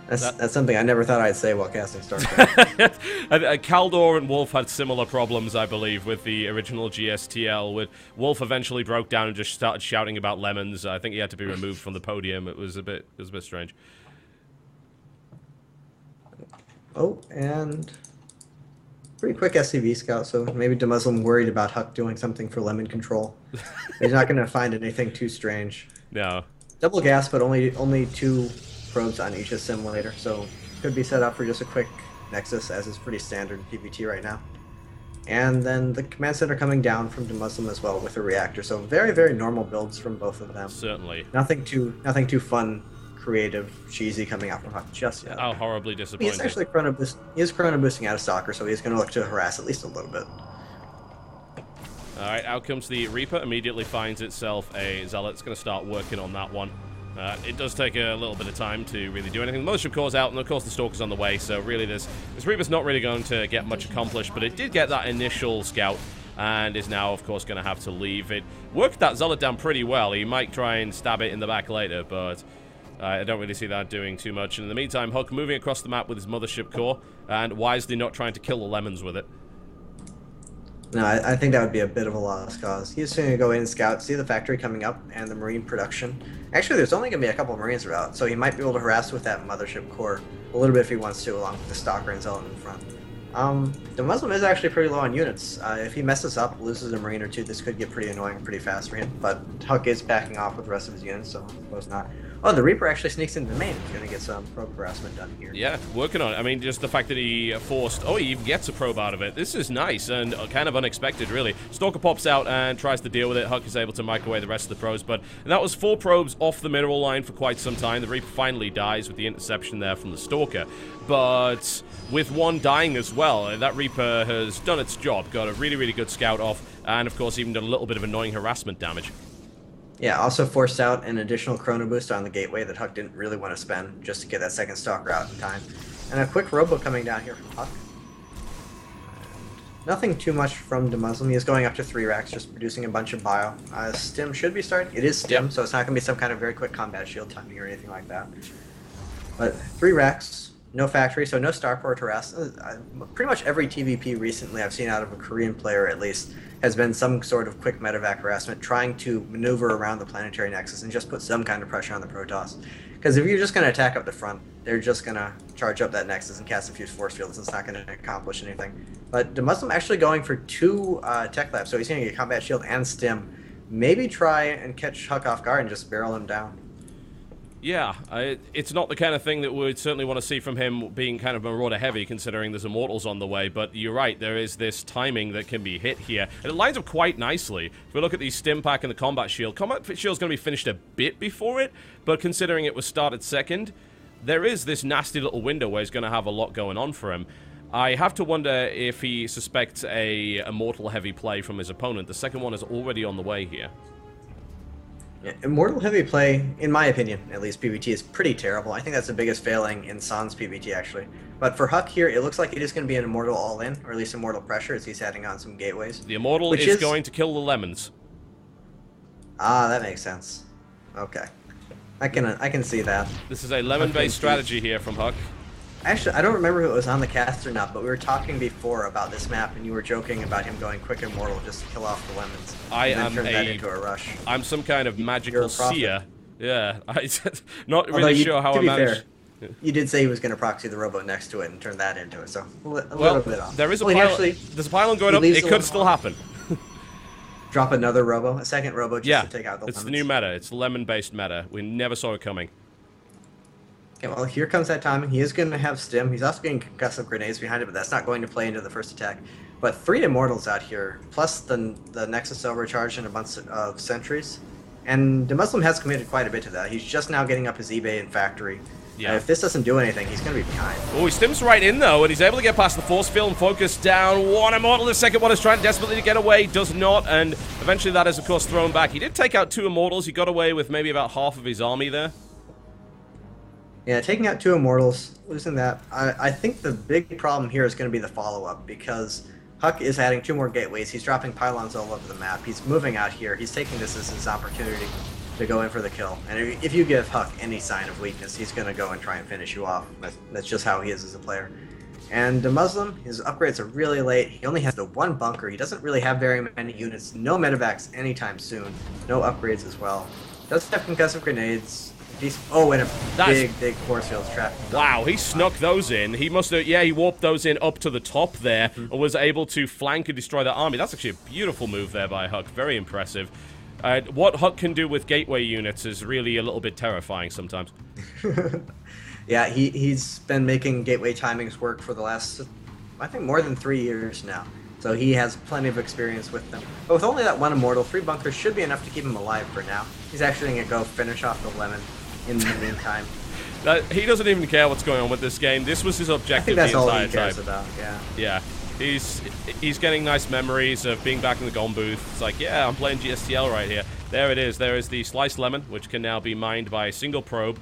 That's something I never thought I'd say while casting StarCraft. Kaldor and Wolf had similar problems, I believe, with the original GSTL. With Wolf eventually broke down and just started shouting about lemons. I think he had to be removed from the podium. It was a bit strange. Oh, and pretty quick SCV scout, so maybe Demuslim worried about Huck doing something for lemon control. He's not going to find anything too strange. No. Double gas, but only 2 probes on each assimilator, so could be set up for just a quick Nexus, as is pretty standard in PvT right now. And then the command center coming down from Demuslim as well with a reactor, so very, very normal builds from both of them. Certainly. Nothing too fun, creative, cheesy coming out from Huck just yet. How horribly disappointing. He's actually chrono boosting out of Stalker, so he's going to look to harass at least a little bit. Alright, out comes the Reaper, immediately finds itself a Zealot. It's going to start working on that one. It does take a little bit of time to really do anything. The Mothership Core's out, and of course the Stalker's on the way, so really this Reaper's not really going to get much accomplished, but it did get that initial scout, and is now, of course, going to have to leave. It worked that Zealot down pretty well. He might try and stab it in the back later, but I don't really see that doing too much. And in the meantime, Huck moving across the map with his Mothership Core, and wisely not trying to kill the lemons with it. No, I think that would be a bit of a lost cause. He's going to go in and scout, see the factory coming up, and the marine production. Actually, there's only going to be a couple of marines about, so he might be able to harass with that Mothership Core a little bit if he wants to, along with the Stalker and Zealot in front. The Muslim is actually pretty low on units. If he messes up, loses a marine or 2, this could get pretty annoying pretty fast for him, but Huck is backing off with the rest of his units, so I suppose not. Oh, the Reaper actually sneaks into the main. He's going to get some probe harassment done here. Yeah, working on it. I mean, just the fact that he forced... Oh, he even gets a probe out of it. This is nice and kind of unexpected, really. Stalker pops out and tries to deal with it. Huck is able to microwave the rest of the probes, but that was 4 probes off the mineral line for quite some time. The Reaper finally dies with the interception there from the Stalker, but with 1 dying as well, that Reaper has done its job. Got a really, really good scout off, and of course even done a little bit of annoying harassment damage. Yeah, also forced out an additional chrono boost on the gateway that Huck didn't really want to spend just to get that second Stalker out in time. And a quick robo coming down here from Huck. Nothing too much from Demuslim. He is going up to 3 racks, just producing a bunch of bio. Stim should be starting. It is Stim, so it's not going to be some kind of very quick combat shield timing or anything like that. But 3 racks, no factory, so no starport harass. Pretty much every TVP recently I've seen out of a Korean player at least has been some sort of quick medevac harassment, trying to maneuver around the planetary nexus and just put some kind of pressure on the Protoss. Because if you're just going to attack up the front, they're just going to charge up that nexus and cast a few force fields. It's not going to accomplish anything. But Demuslim actually going for 2 tech labs, so he's going to get combat shield and stim. Maybe try and catch Huck off guard and just barrel him down. Yeah, it's not the kind of thing that we'd certainly want to see from him being kind of Marauder heavy, considering there's Immortals on the way, but you're right, there is this timing that can be hit here, and it lines up quite nicely. If we look at the Stim Pack and the Combat Shield's going to be finished a bit before it, but considering it was started second, there is this nasty little window where he's going to have a lot going on for him. I have to wonder if he suspects a Immortal heavy play from his opponent. The second one is already on the way here. Yeah, Immortal heavy play, in my opinion, at least PvT, is pretty terrible. I think that's the biggest failing in San's PvT, actually. But for Huck here, it looks like it is going to be an Immortal all-in, or at least Immortal pressure, as he's adding on some gateways. The Immortal is going to kill the lemons. Ah, that makes sense. Okay. I can see that. This is a lemon-based strategy here from Huck. Actually, I don't remember if it was on the cast or not, but we were talking before about this map, and you were joking about him going quick Immortal just to kill off the lemons. Turn that into a rush. I'm some kind of magical seer. Yeah, I'm not really sure how I managed. You did say he was going to proxy the rowboat next to it and turn that into it, so a little bit off. There is a pylon. There's a pylon going up. It could still happen. Drop another robo, a second robo just to take out the lemons. It's the new meta. It's the lemon-based meta. We never saw it coming. Okay, well, here comes that timing. He is going to have stim. He's also getting concussive grenades behind it, but that's not going to play into the first attack. But 3 Immortals out here, plus the Nexus overcharge and a bunch of sentries. And Demuslim has committed quite a bit to that. He's just now getting up his eBay and factory. Yeah. If this doesn't do anything, he's going to be behind. Oh, he stims right in, though, and he's able to get past the force field and focus down. 1 Immortal, the second one is trying desperately to get away, does not, and eventually that is, of course, thrown back. He did take out 2 Immortals. He got away with maybe about half of his army there. Yeah, taking out 2 Immortals, losing that. I think the big problem here is going to be the follow-up, because Huck is adding 2 more gateways. He's dropping pylons all over the map. He's moving out here. He's taking this as his opportunity. to go in for the kill. And if you give Huck any sign of weakness, he's going to go and try and finish you off. That's just how he is as a player. And the Muslim, his upgrades are really late. He only has the one bunker. He doesn't really have very many units. No medevacs anytime soon. No upgrades as well. Does have concussive grenades. Oh, and a big force field trap. Wow, he snuck those in. He must have, yeah, he warped those in up to the top there and was able to flank and destroy that army. That's actually a beautiful move there by Huck. Very impressive. What Huck can do with gateway units is really a little bit terrifying sometimes. Yeah, he's been making gateway timings work for the last, I think, more than 3 years now. So he has plenty of experience with them. But with only that one immortal, 3 bunkers should be enough to keep him alive for now. He's actually going to go finish off the lemon in the meantime. He doesn't even care what's going on with this game. This was his objective I think that's the entire all he cares time. about, yeah. Yeah. He's getting nice memories of being back in the GOM booth. It's like, yeah, I'm playing GSTL right here. There it is. There is the sliced lemon, which can now be mined by a single probe.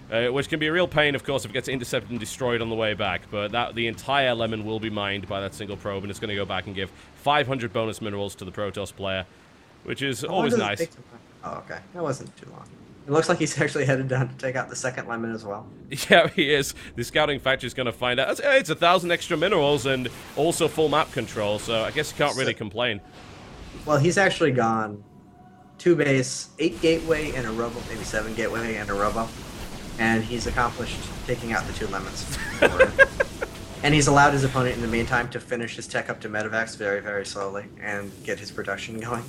Which can be a real pain, of course, if it gets intercepted and destroyed on the way back. But the entire lemon will be mined by that single probe, and it's going to go back and give 500 bonus minerals to the Protoss player, which is always nice. Oh, okay. That wasn't too long. It looks like he's actually headed down to take out the second lemon as well. Yeah, he is. The scouting factory is going to find out. It's 1,000 extra minerals and also full map control, so I guess you can't really complain. Well, he's actually gone 2 base, 8 gateway, and a robo, maybe 7 gateway and a robo. And he's accomplished taking out the 2 lemons. And he's allowed his opponent in the meantime to finish his tech up to medevacs very, very slowly and get his production going.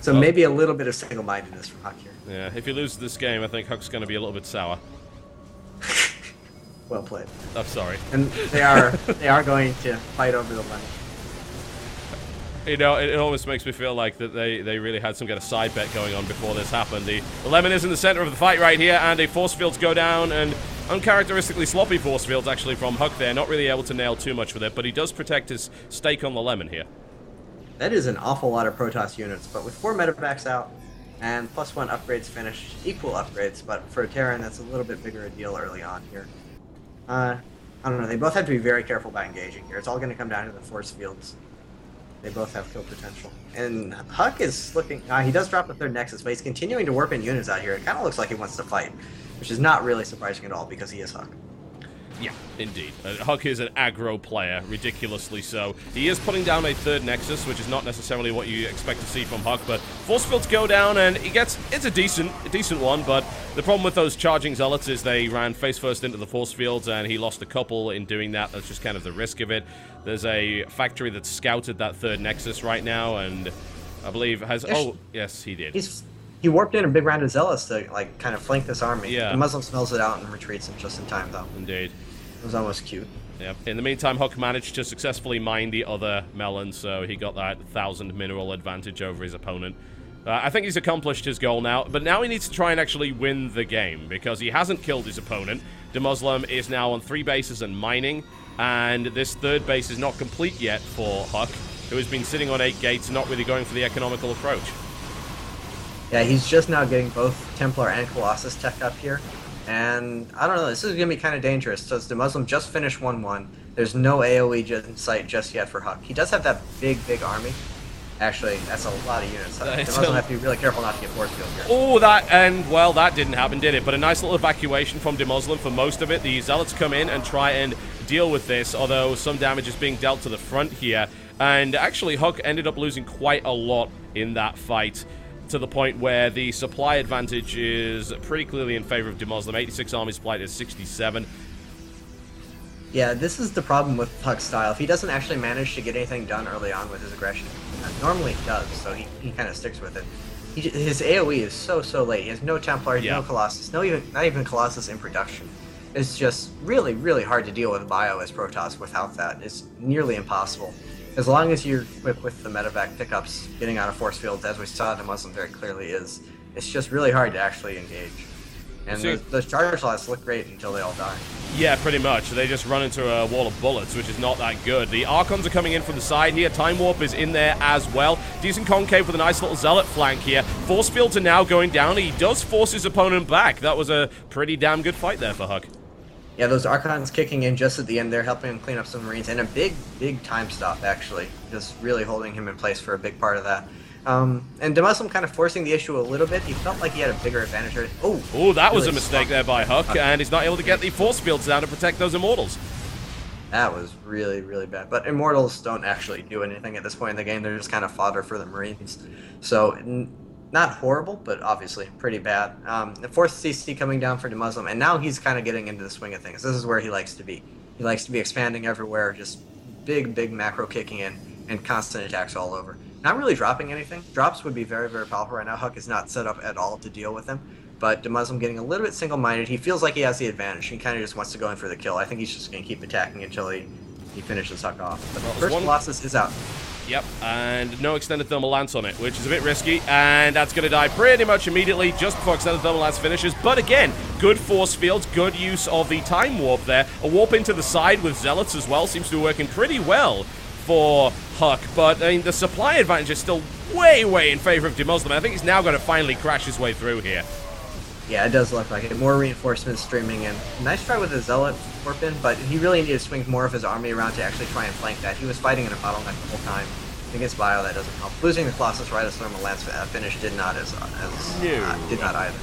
So maybe a little bit of single-mindedness from Huck here. Yeah, if he loses this game, I think Huck's going to be a little bit sour. Well played. I'm sorry. And they are going to fight over the lemon. You know, it almost makes me feel like that they really had some kind of side bet going on before this happened. The lemon is in the center of the fight right here, and a force fields go down, and uncharacteristically sloppy force fields actually from Huck there. Not really able to nail too much with it, but he does protect his stake on the lemon here. That is an awful lot of Protoss units, but with 4 medevacs out and +1 upgrades finished, equal upgrades, but for a Terran that's a little bit bigger a deal early on here. I don't know, they both have to be very careful about engaging here. It's all going to come down to the force fields. They both have kill potential. And Huck is looking... he does drop the 3rd Nexus, but he's continuing to warp in units out here. It kind of looks like he wants to fight, which is not really surprising at all because he is Huck. Yeah, indeed. Huck is an aggro player, ridiculously so. He is putting down a 3rd Nexus, which is not necessarily what you expect to see from Huck, but force fields go down, and he gets... It's a decent one, but the problem with those charging zealots is they ran face first into the force fields, and he lost a couple in doing that. That's just kind of the risk of it. There's a factory that's scouted that 3rd Nexus right now, and I believe has... Oh, yes, he did. He warped in a big round of zealots to, like, kind of flank this army. Yeah. The Muslim smells it out and retreats him just in time, though. Indeed. It was almost cute. Yeah. In the meantime, Huck managed to successfully mine the other melon, so he got that 1,000 mineral advantage over his opponent. I think he's accomplished his goal now, but now he needs to try and actually win the game, because he hasn't killed his opponent. The Muslim is now on 3 bases and mining, and this 3rd base is not complete yet for Huck, who has been sitting on 8 gates, not really going for the economical approach. Yeah, he's just now getting both Templar and Colossus tech up here. And, I don't know, this is going to be kind of dangerous. So the Muslim just finished 1-1. There's no AoE in sight just yet for Huck. He does have that big army. Actually, that's a lot of units. The Muslim have to be really careful not to get force field here. Oh, well, that didn't happen, did it? But a nice little evacuation from the Muslim for most of it. The Zealots come in and try and deal with this, although some damage is being dealt to the front here. And actually, Huck ended up losing quite a lot in that fight, to the point where the supply advantage is pretty clearly in favor of the Muslim. 86 army supply to 67. Yeah, this is the problem with Huck's style. If he doesn't actually manage to get anything done early on with his aggression, normally he does, so he kind of sticks with it. His AoE is so late. He has no Templar, no Colossus, not even Colossus in production. It's just really, really hard to deal with Bio as Protoss without that. It's nearly impossible. As long as you're equipped with the medevac pickups, getting out of force fields, as we saw the Muslim very clearly is, it's just really hard to actually engage. And those charger slots look great until they all die. Yeah, pretty much. They just run into a wall of bullets, which is not that good. The Archons are coming in from the side here. Time Warp is in there as well. Decent concave with a nice little Zealot flank here. Force fields are now going down. He does force his opponent back. That was a pretty damn good fight there for Huck. Yeah, those Archons kicking in just at the end there, helping him clean up some Marines, and a big time stop, actually. Just really holding him in place for a big part of that. And Demuslim kind of forcing the issue a little bit. He felt like he had a bigger advantage. Oh, that was a mistake there by Huck, and he's not able to get the force fields down to protect those Immortals. That was really, really bad. But Immortals don't actually do anything at this point in the game. They're just kind of fodder for the Marines. So, not horrible, but obviously pretty bad. The 4th CC coming down for Demuslim, and now he's kind of getting into the swing of things. This is where he likes to be. He likes to be expanding everywhere, just big macro kicking in, and constant attacks all over. Not really dropping anything. Drops would be very, very powerful right now. Huck is not set up at all to deal with him. But Demuslim getting a little bit single-minded. He feels like he has the advantage. He kind of just wants to go in for the kill. I think he's just going to keep attacking until he finishes Huck off. But the first Colossus is out. Yep, and no extended thermal lance on it, which is a bit risky, and that's going to die pretty much immediately just before extended thermal lance finishes. But again, good force fields, good use of the time warp there. A warp into the side with Zealots as well seems to be working pretty well for Huck, but I mean, the supply advantage is still way in favor of Demuslim. I think he's now going to finally crash his way through here. Yeah, it does look like it. More reinforcements streaming in. Nice try with the Zealot warp in, but he really needed to swing more of his army around to actually try and flank that. He was fighting in a bottleneck the whole time. Against Bio, that doesn't help. Losing the Colossus right as thermal lance finish did not did not either.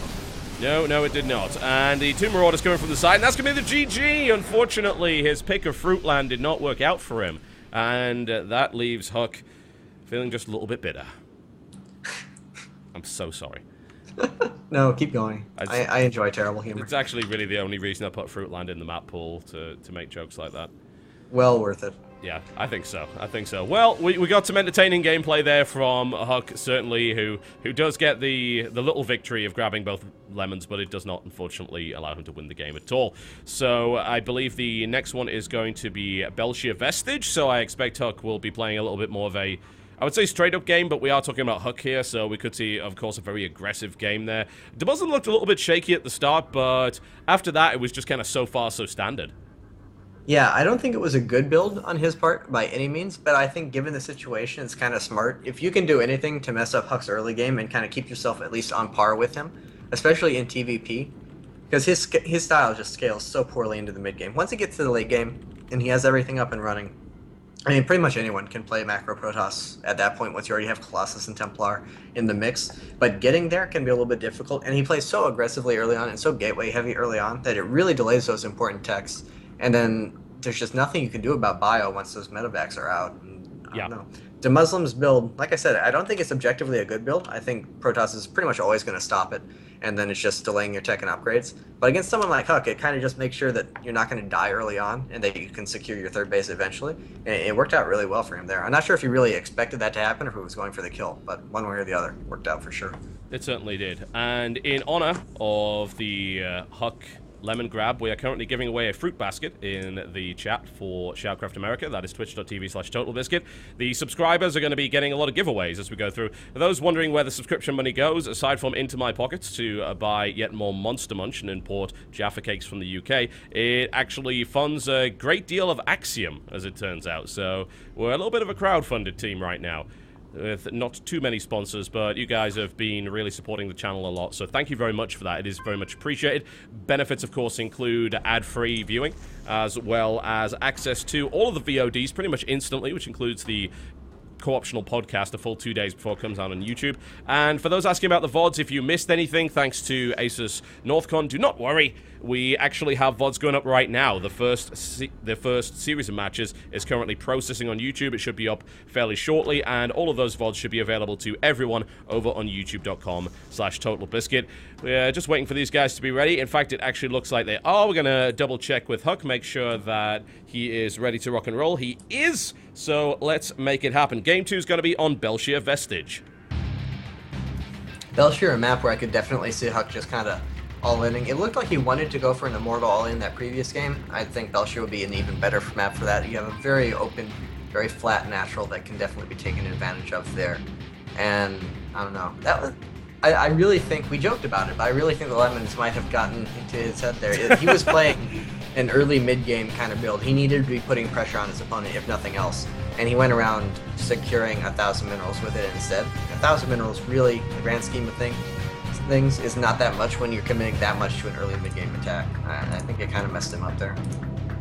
No, it did not. And the 2 Marauders coming from the side, and that's going to be the GG. Unfortunately, his pick of Fruitland did not work out for him. And that leaves Huck feeling just a little bit bitter. I'm so sorry. No, keep going. I enjoy terrible humor. It's actually really the only reason I put Fruitland in the map pool, to make jokes like that. Well worth it. Yeah, I think so. Well, we got some entertaining gameplay there from Huck, certainly, who does get the little victory of grabbing both lemons, but it does not, unfortunately, allow him to win the game at all. So I believe the next one is going to be Belshire Vestige, so I expect Huck will be playing a little bit more of a, I would say, straight-up game, but we are talking about Huck here, so we could see, of course, a very aggressive game there. Demuslim looked a little bit shaky at the start, but after that, it was just kind of so far so standard. Yeah, I don't think it was a good build on his part by any means, but I think given the situation, it's kind of smart. If you can do anything to mess up Huck's early game and kind of keep yourself at least on par with him, especially in TVP, because his style just scales so poorly into the mid game. Once he gets to the late game and he has everything up and running, I mean, pretty much anyone can play Macro Protoss at that point once you already have Colossus and Templar in the mix. But getting there can be a little bit difficult, and he plays so aggressively early on and so gateway heavy early on that it really delays those important techs. And then there's just nothing you can do about Bio once those medevacs are out. I don't know. Demuslim's build, like I said, I don't think it's objectively a good build. I think Protoss is pretty much always going to stop it, and then it's just delaying your tech and upgrades. But against someone like Huck, it kind of just makes sure that you're not going to die early on, and that you can secure your third base eventually. And it worked out really well for him there. I'm not sure if he really expected that to happen or if he was going for the kill, but one way or the other, worked out for sure. It certainly did. And in honor of the Huck lemon grab, we are currently giving away a fruit basket in the chat for SHOUTcraft America. That is twitch.tv/Totalbiscuit. The subscribers are going to be getting a lot of giveaways as we go through. For those wondering where the subscription money goes, aside from into my pockets to buy yet more Monster Munch and import Jaffa cakes from the UK, it actually funds a great deal of Axiom, as it turns out. So we're a little bit of a crowdfunded team right now, with not too many sponsors, but you guys have been really supporting the channel a lot, so thank you very much for that. It is very much appreciated. Benefits, of course, include ad-free viewing, as well as access to all of the VODs pretty much instantly, which includes the co-optional podcast a full 2 days before it comes out on YouTube. And for those asking about the VODs, if you missed anything, thanks to Asus Northcon, do not worry. We actually have VODs going up right now. The first series of matches is currently processing on YouTube. It should be up fairly shortly, and all of those VODs should be available to everyone over on youtube.com/Totalbiscuit. We're just waiting for these guys to be ready. In fact, it actually looks like they are. We're going to double check with Huck, make sure that he is ready to rock and roll. He is, so let's make it happen. Game 2 is going to be on Belshire Vestige. Belshire, a map where I could definitely see Huck just kind of all-inning. It looked like he wanted to go for an Immortal all-in that previous game. I think Belshire would be an even better map for that. You have a very open, very flat natural that can definitely be taken advantage of there. And, I don't know, that was... I really think, we joked about it, but I really think the Lemons might have gotten into his head there. He was playing an early mid-game kind of build. He needed to be putting pressure on his opponent, if nothing else. And he went around securing 1,000 minerals with it instead. 1,000 minerals, really, in the grand scheme of things, is not that much when you're committing that much to an early mid-game attack. I think it kind of messed him up there.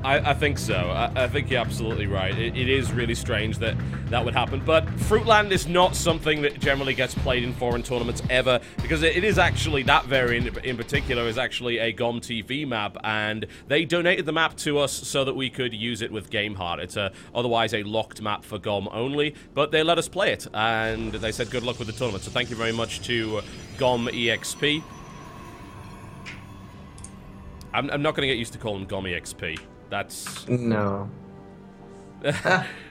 I think so. I think you're absolutely right. It is really strange that that would happen. But Fruitland is not something that generally gets played in foreign tournaments ever, because it is actually, that variant in particular is actually a GOM TV map, and they donated the map to us so that we could use it with GameHeart. It's otherwise a locked map for GOM only, but they let us play it, and they said good luck with the tournament. So thank you very much to GOM EXP. I'm not going to get used to calling GOM EXP. That's... No.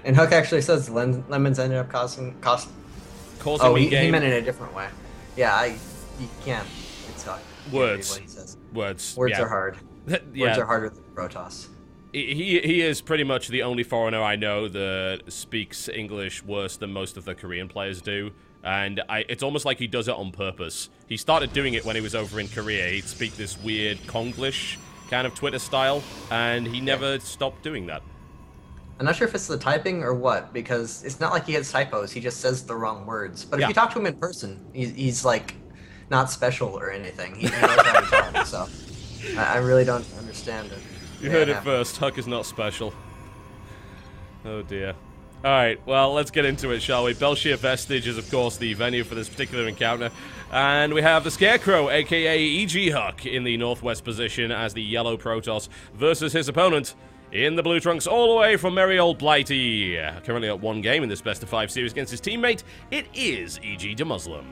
And Hook actually says lemons ended up causing causing me game. He meant it a different way. Yeah, you can't. It's Hook. Words. He says. Words. Words yeah. are hard. Yeah. Words are harder than Protoss. He is pretty much the only foreigner I know that speaks English worse than most of the Korean players do. And it's almost like he does it on purpose. He started doing it when he was over in Korea. He'd speak this weird Konglish kind of Twitter style, and he never stopped doing that. I'm not sure if it's the typing or what, because it's not like he has typos. He just says the wrong words. But if you talk to him in person, he's like not special or anything. He knows how to talk. So I really don't understand it. You heard it first. Huck is not special. Oh dear. Alright, well, let's get into it, shall we? Belshir Vestige is, of course, the venue for this particular encounter. And we have the Scarecrow, aka E.G. Huck, in the northwest position as the yellow Protoss versus his opponent in the blue trunks, all the way from merry old Blighty. Currently at 1 game in this best-of-5 series against his teammate. It is E.G. de Muslim.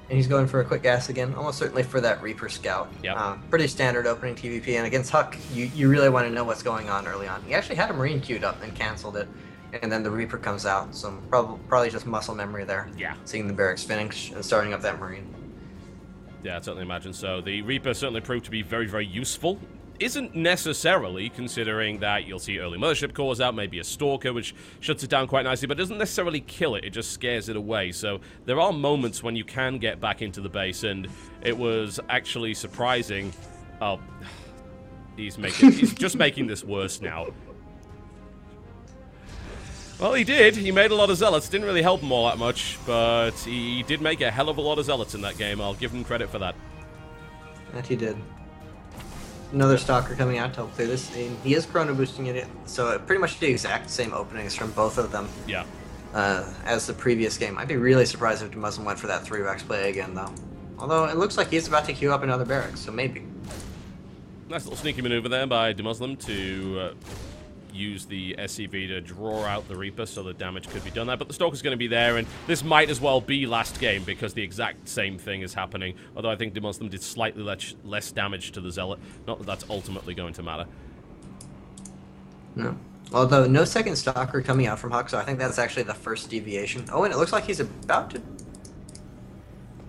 And he's going for a quick gas again, almost certainly for that Reaper Scout. Yep. Pretty standard opening TVP, and against Huck, you really want to know what's going on early on. He actually had a Marine queued up and canceled it, and then the Reaper comes out, so probably just muscle memory there. Yeah. Seeing the barracks finish and starting up that Marine. Yeah, I certainly imagine so. The Reaper certainly proved to be very, very useful. Isn't necessarily, considering that you'll see early Mothership cores out, maybe a Stalker, which shuts it down quite nicely, but doesn't necessarily kill it, it just scares it away. So there are moments when you can get back into the base, and it was actually surprising. Oh, he's just making this worse now. Well, he did. He made a lot of Zealots. Didn't really help him all that much, but he did make a hell of a lot of Zealots in that game. I'll give him credit for that. That he did. Another Stalker coming out to help clear this. He is chrono boosting it, so pretty much the exact same openings from both of them. Yeah. As the previous game. I'd be really surprised if Muslim went for that 3-Rex play again, though. Although it looks like he's about to queue up another barracks, so maybe. Nice little sneaky maneuver there by de Muslim to use the SCV to draw out the Reaper so the damage could be done there. But the Stalker's going to be there, and this might as well be last game because the exact same thing is happening. Although I think de Muslim did slightly less damage to the Zealot. Not that that's ultimately going to matter. No. Although no second Stalker coming out from Huck, so I think that's actually the first deviation. Oh, and it looks like he's about to...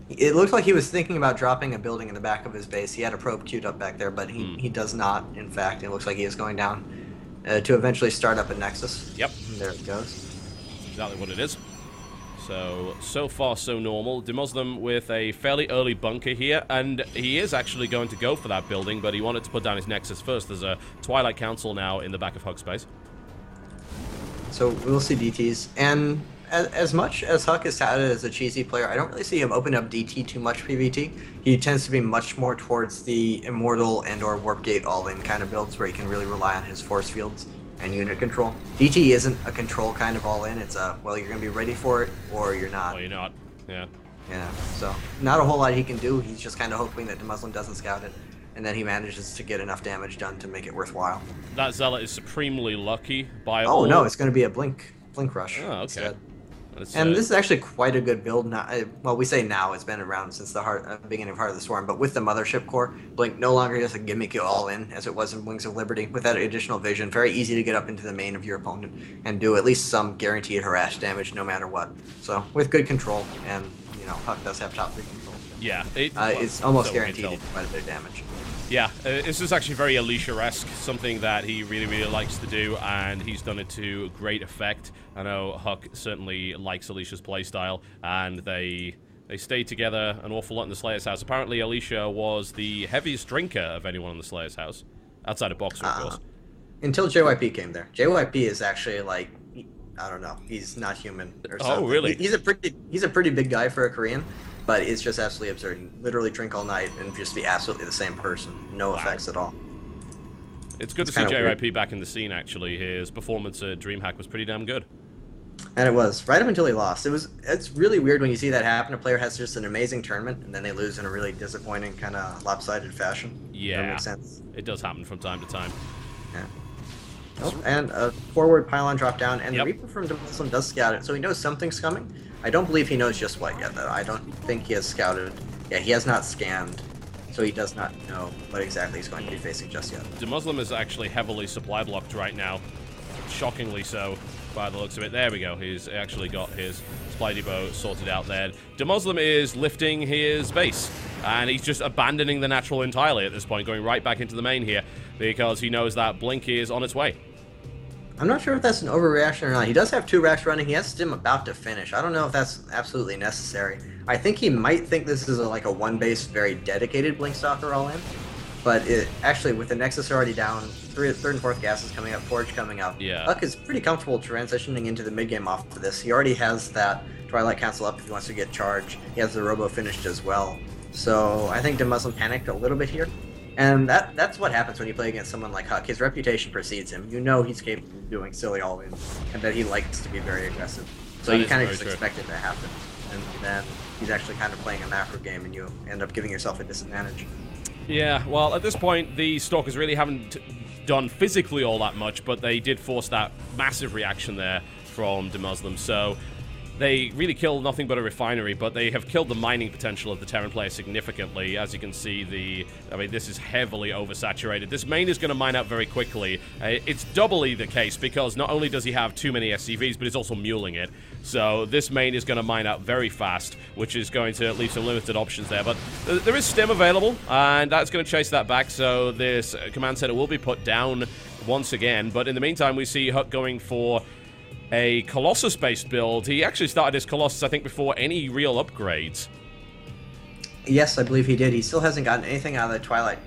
It looked like he was thinking about dropping a building in the back of his base. He had a probe queued up back there, but he does not, in fact. It looks like he is going down to eventually start up a Nexus. Yep. And there it goes. That's exactly what it is. So far so normal. De Muslim with a fairly early bunker here, and he is actually going to go for that building, but he wanted to put down his Nexus first. There's a Twilight Council now in the back of Huck's base. So we'll see DTs, and as much as Huck is touted as a cheesy player, I don't really see him open up DT too much PvT. He tends to be much more towards the Immortal and or Warp Gate all-in kind of builds where he can really rely on his force fields and unit control. DT isn't a control kind of all-in, it's a, well, you're going to be ready for it or you're not. Well, you're not, yeah. Yeah, so not a whole lot he can do. He's just kind of hoping that the Muslim doesn't scout it, and then he manages to get enough damage done to make it worthwhile. That Zealot is supremely lucky by Oh no, it's going to be a blink rush. Oh, okay. Instead. And this is actually quite a good build. Now, well, we say now, it's been around since the beginning of Heart of the Swarm, but with the Mothership Core, Blink no longer just a gimmicky all-in, as it was in Wings of Liberty. With that additional vision, very easy to get up into the main of your opponent and do at least some guaranteed harass damage no matter what. So, with good control, and, you know, Huck does have top 3 control. Yeah. It's almost guaranteed to do quite a bit of damage. Yeah, this is actually very Alicia-esque, something that he really, really likes to do, and he's done it to great effect. I know Huck certainly likes Alicia's playstyle, and they stayed together an awful lot in the Slayer's house. Apparently, Alicia was the heaviest drinker of anyone in the Slayer's house, outside of Boxer, of course. Until JYP came there. JYP is actually, like, I don't know, he's not human or something. Oh, really? He's a pretty big guy for a Korean. But it's just absolutely absurd. You literally drink all night and just be absolutely the same person. No effects at all. It's good to see JYP back in the scene, actually. His performance at DreamHack was pretty damn good. And it was, right up until he lost. It's really weird when you see that happen. A player has just an amazing tournament, and then they lose in a really disappointing, kind of lopsided fashion. Yeah. That makes sense. It does happen from time to time. Yeah. Oh, and a forward pylon drop down, and the Reaper from Muslim does scout it, so he knows something's coming. I don't believe he knows just what yet, though. I don't think he has scouted. Yeah, he has not scanned, so he does not know what exactly he's going to be facing just yet. The Muslim is actually heavily supply blocked right now. Shockingly so, by the looks of it. There we go. He's actually got his supply depot sorted out there. The Muslim is lifting his base, and he's just abandoning the natural entirely at this point, going right back into the main here, because he knows that Blink is on its way. I'm not sure if that's an overreaction or not. He does have 2 racks running. He has Stim about to finish. I don't know if that's absolutely necessary. I think he might think this is like a one-base, very dedicated Blink Stalker all in. But actually, with the Nexus already down, third and fourth gases coming up, Forge coming up, Huck is pretty comfortable transitioning into the mid-game off of this. He already has that Twilight Council up if he wants to get charged. He has the Robo finished as well. So I think the Muslim panicked a little bit here. And that's what happens when you play against someone like Huck. His reputation precedes him. You know he's capable of doing silly all-in, and that he likes to be very aggressive. So you kind of just expect it to happen. And then he's actually kind of playing a macro game, and you end up giving yourself a disadvantage. Yeah, well, at this point, the Stalkers really haven't done physically all that much, but they did force that massive reaction there from the Muslim. So they really killed nothing but a refinery, but they have killed the mining potential of the Terran player significantly. As you can see, this is heavily oversaturated. This main is going to mine out very quickly. It's doubly the case because not only does he have too many SCVs, but he's also muling it. So this main is going to mine out very fast, which is going to leave some limited options there. But there is Stim available, and that's going to chase that back. So this command center will be put down once again. But in the meantime, we see Huck going for a Colossus-based build. He actually started his Colossus, I think, before any real upgrades. Yes, I believe he did. He still hasn't gotten anything out of the Twilight.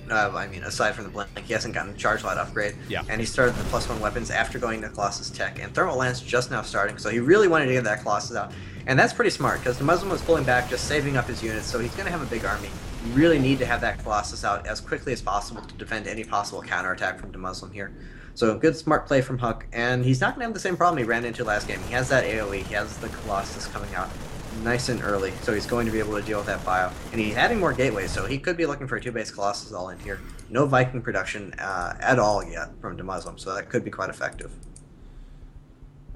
I mean, aside from the Blink, he hasn't gotten the Charge Light upgrade. Yeah. And he started the +1 weapons after going to Colossus Tech. And Thermal Lance just now starting, so he really wanted to get that Colossus out. And that's pretty smart, because the Muslim was pulling back, just saving up his units, so he's going to have a big army. You really need to have that Colossus out as quickly as possible to defend any possible counterattack from the Muslim here. So good, smart play from Huck, and he's not going to have the same problem he ran into last game. He has that AoE, he has the Colossus coming out nice and early, so he's going to be able to deal with that bio. And he's adding more gateways, so he could be looking for a 2-base Colossus all in here. No Viking production at all yet from the Muslim, so that could be quite effective.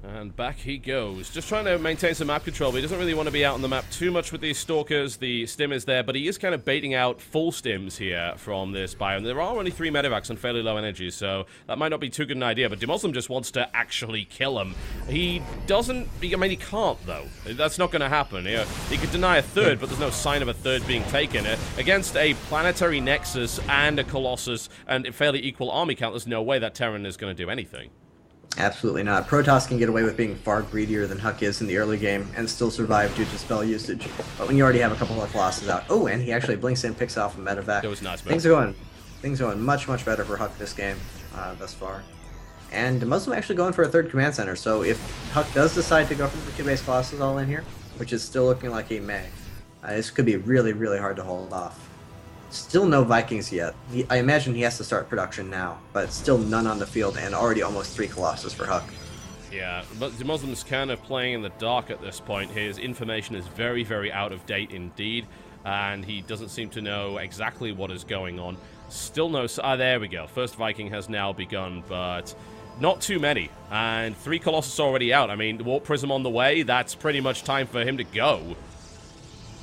And back he goes. Just trying to maintain some map control, but he doesn't really want to be out on the map too much with these Stalkers. The Stim is there, but he is kind of baiting out full Stims here from this biome. There are only 3 medevacs on fairly low energy, so that might not be too good an idea, but Muslim just wants to actually kill him. He doesn't... I mean, he can't, though. That's not going to happen. He could deny a third, but there's no sign of a third being taken. Against a Planetary Nexus and a Colossus and a fairly equal army count, there's no way that Terran is going to do anything. Absolutely not. Protoss can get away with being far greedier than Huck is in the early game and still survive due to spell usage. But when you already have a couple of Colossus out... Oh, and he actually blinks in, picks off a medevac. That was nice, Things are going much, much better for Huck this game thus far. And the Muslim actually going for a 3rd command center, so if Huck does decide to go for the 2-base Colossus all in here, which is still looking like he may, this could be really, really hard to hold off. Still no Vikings yet. I imagine he has to start production now, but still none on the field and already almost 3 Colossus for Huck. Yeah, but the Muslim's kind of playing in the dark at this point. His information is very, very out of date indeed, and he doesn't seem to know exactly what is going on. Still no... there we go. First Viking has now begun, but not too many. And 3 Colossus already out. I mean, the Warp Prism on the way, that's pretty much time for him to go.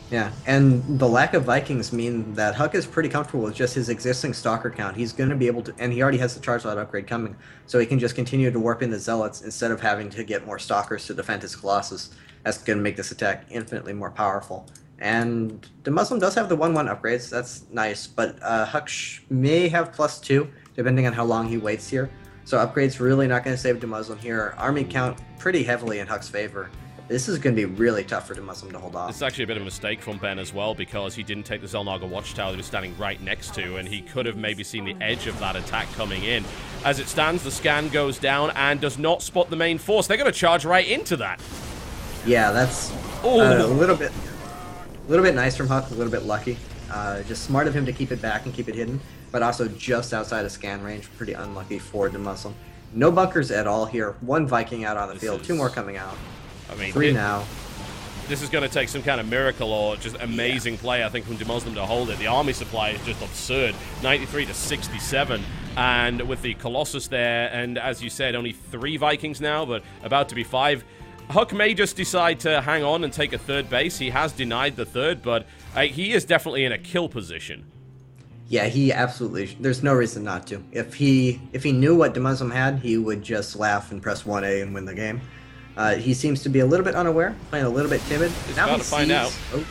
Yeah, and the lack of Vikings mean that Huck is pretty comfortable with just his existing Stalker count. He's going to be able to, and he already has the Charge Light upgrade coming, so he can just continue to warp in the Zealots instead of having to get more Stalkers to defend his Colossus. That's going to make this attack infinitely more powerful. And the Muslim does have the 1-1 upgrades, that's nice, but Huck may have +2, depending on how long he waits here. So upgrades really not going to save the Muslim here. Army count pretty heavily in Huck's favor. This is going to be really tough for the Muslim to hold off. It's actually a bit of a mistake from Ben as well, because he didn't take the Zelnaga Watchtower that he was standing right next to, and he could have maybe seen the edge of that attack coming in. As it stands, the scan goes down and does not spot the main force. They're going to charge right into that. Yeah, that's a little bit nice from Huck, a little bit lucky. Just smart of him to keep it back and keep it hidden. but also just outside of scan range. Pretty unlucky for the Muslim. No bunkers at all here. One Viking out on the field. 2 more coming out. I mean, 3 now. This is going to take some kind of miracle or just amazing play, I think, from Muslim to hold it. The army supply is just absurd. 93 to 67. And with the Colossus there, and as you said, only 3 Vikings now, but about to be 5. Huck may just decide to hang on and take a 3rd base. He has denied the 3rd, but he is definitely in a kill position. Yeah, he absolutely. There's no reason not to. If he knew what Muslim had, he would just laugh and press 1A and win the game. He seems to be a little bit unaware, playing a little bit timid. He's now about he to find out. Oh.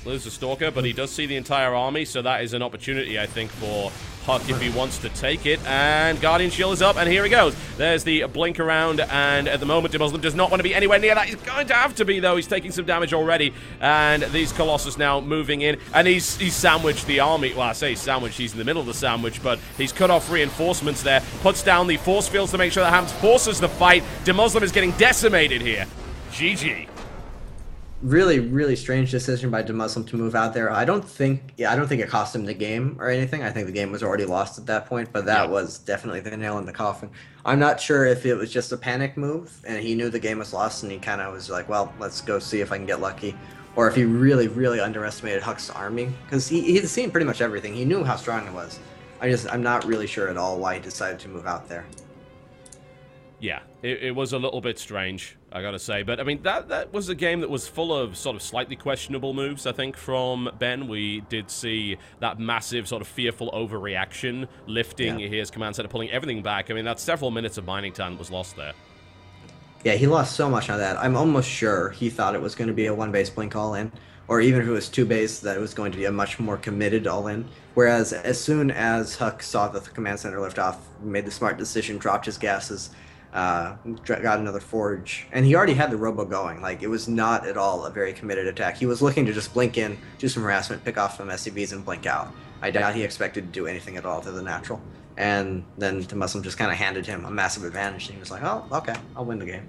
Lose the Stalker, but he does see the entire army, so that is an opportunity, I think, for Huck if he wants to take it. And Guardian Shield is up, and here he goes. There's the blink around, and at the moment, Muslim does not want to be anywhere near that. He's going to have to be, though. He's taking some damage already, and these Colossus now moving in, and he's sandwiched the army. Well, I say sandwiched, he's in the middle of the sandwich, but he's cut off reinforcements there, puts down the force fields to make sure that Hams forces the fight. Muslim is getting decimated here. GG. Really, really strange decision by Muslim to move out there. I don't think it cost him the game or anything. I think the game was already lost at that point, but that was definitely the nail in the coffin. I'm not sure if it was just a panic move and he knew the game was lost and he kind of was like, well, let's go see if I can get lucky, or if he really, really underestimated Huck's army, because he'd seen pretty much everything. He knew how strong it was. I'm not really sure at all why he decided to move out there. Yeah, it was a little bit strange, I gotta say. But, I mean, that was a game that was full of sort of slightly questionable moves, I think, from Ben. We did see that massive sort of fearful overreaction, lifting his command center, pulling everything back. I mean, that's several minutes of mining time that was lost there. Yeah, he lost so much on that. I'm almost sure he thought it was going to be a 1-base blink all-in, or even if it was 2-base, that it was going to be a much more committed all-in. Whereas as soon as Huck saw the command center lift off, made the smart decision, dropped his gases, got another forge, and he already had the robo going. Like, it was not at all a very committed attack. He was looking to just blink in, do some harassment, pick off some SCVs, and blink out. I doubt he expected to do anything at all to the natural. And then the Muslim just kind of handed him a massive advantage, and he was like, oh, okay, I'll win the game.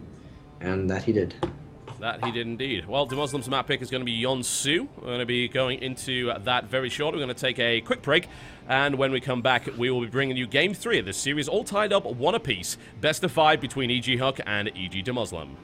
And that he did. That he did indeed. Well, the Muslim's map pick is going to be Yonsu. We're going to be going into that very short. We're going to take a quick break, and when we come back, we will be bringing you Game 3 of this series, all tied up 1 apiece. Best of 5 between EG Huck and EG Muslim.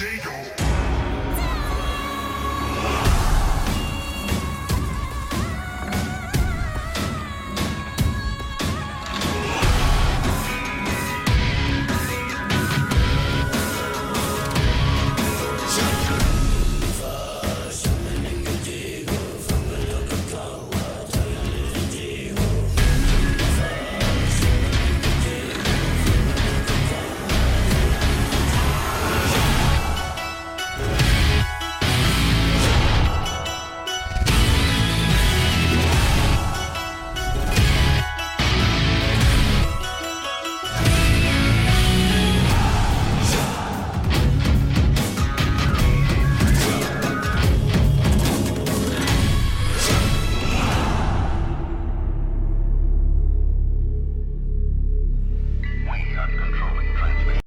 Jago.